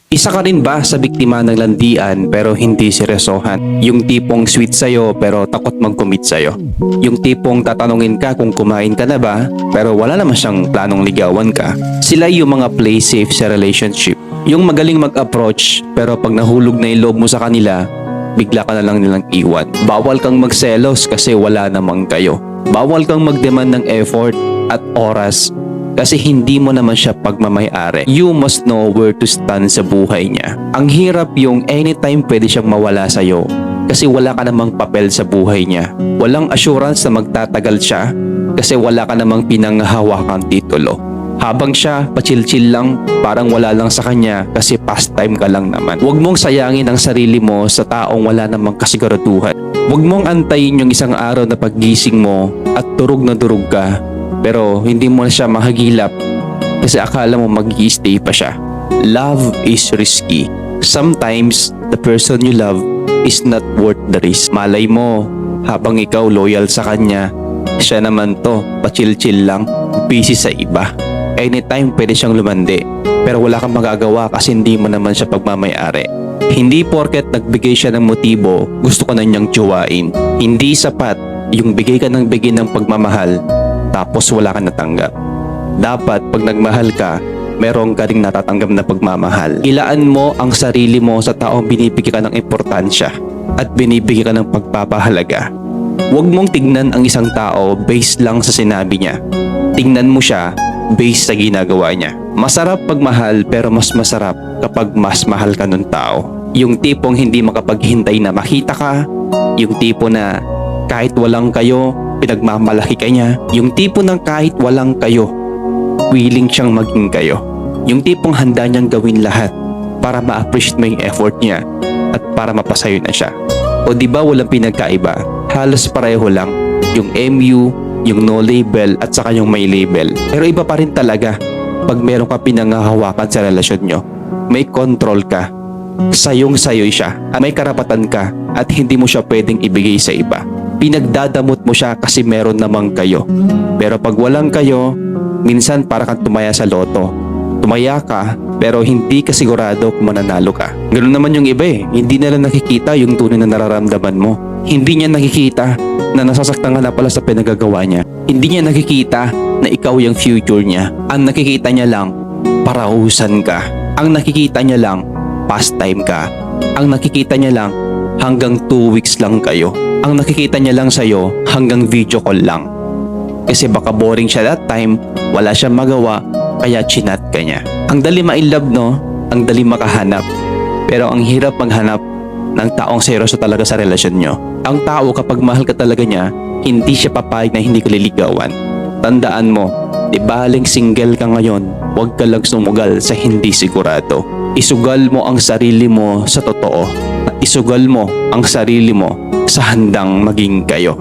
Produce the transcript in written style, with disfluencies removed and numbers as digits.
Isa ka rin ba sa biktima ng landian pero hindi seryosohan? Yung tipong sweet sa'yo pero takot mag-commit sa'yo? Yung tipong tatanungin ka kung kumain ka na ba pero wala naman siyang planong ligawan ka? Sila yung mga play safe sa relationship. Yung magaling mag-approach pero pag nahulog na yung loob mo sa kanila, bigla ka na lang nilang iwan. Bawal kang magselos kasi wala namang kayo. Bawal kang mag-demand ng effort at oras kasi hindi mo naman siya pagmamay-ari. You must know where to stand sa buhay niya. Ang hirap yung anytime pwede siyang mawala sa'yo kasi wala ka namang papel sa buhay niya. Walang assurance na magtatagal siya kasi wala ka namang pinanghahawakang titulo. Habang siya pa-chill-chill lang, parang wala lang sa kanya kasi pastime ka lang naman. Huwag mong sayangin ang sarili mo sa taong wala namang kasiguraduhan. Huwag mong antayin yung isang araw na paggising mo at durog na durog ka pero hindi mo na siya mahagilap kasi akala mo mag-i-stay pa siya. Love is risky. Sometimes, the person you love is not worth the risk. Malay mo, habang ikaw loyal sa kanya, siya naman to, pa-chill-chill lang, busy sa iba. Anytime pwede siyang lumandi, pero wala kang magagawa kasi hindi mo naman siya pagmamay-ari. Hindi porket nagbigay siya ng motibo, gusto ko na niyang jowain. Hindi sapat yung bigay ka ng bigay ng pagmamahal, tapos wala kang natanggap. Dapat pag nagmahal ka, meron ka ring natatanggap na pagmamahal. Ilaan mo ang sarili mo sa taong binibigyan ka ng importansya at binibigyan ka ng pagpapahalaga. Huwag mong tignan ang isang tao based lang sa sinabi niya. Tignan mo siya based sa ginagawa niya. Masarap pagmahal pero mas masarap kapag mas mahal ka ng tao. Yung tipong hindi makapaghintay na makita ka, yung tipo na kahit walang kayo, pinagmamalaki ka niya. Yung tipo ng kahit walang kayo, willing siyang maging kayo. Yung tipong handa niyang gawin lahat para ma-appreciate mo yung effort niya at para mapasayo na siya. O diba walang pinagkaiba? Halos pareho lang. Yung MU, yung no label at saka yung may label. Pero iba pa rin talaga pag meron ka pinanghahawakan sa relasyon nyo. May control ka. Sayong-sayoy siya. May karapatan ka at hindi mo siya pwedeng ibigay sa iba. Pinagdadamot mo siya kasi meron namang kayo. Pero pag walang kayo, minsan para kang tumaya sa loto. Tumaya ka pero hindi ka sigurado kung mananalo ka. Ganun naman yung iba eh. Hindi nila nakikita yung tunay na nararamdaman mo. Hindi niya nakikita na nasasaktan ka na pala sa pinagagawa niya. Hindi niya nakikita na ikaw yung future niya. Ang nakikita niya lang, parahusan ka. Ang nakikita niya lang, pastime ka. Ang nakikita niya lang, hanggang 2 weeks lang kayo. Ang nakikita niya lang sa'yo, hanggang video call lang. Kasi baka boring siya that time, wala siyang magawa, kaya chinat ka niya. Ang dali ma-inlove, no? Ang dali makahanap. Pero ang hirap maghanap ng taong seryoso talaga sa relasyon nyo. Ang tao kapag mahal ka talaga niya, hindi siya papayag na hindi ka liligawan. Tandaan mo, di baling single ka ngayon, huwag ka lang sumugal sa hindi sigurado. Isugal mo ang sarili mo sa totoo. At isugal mo ang sarili mo sa handang maging kayo.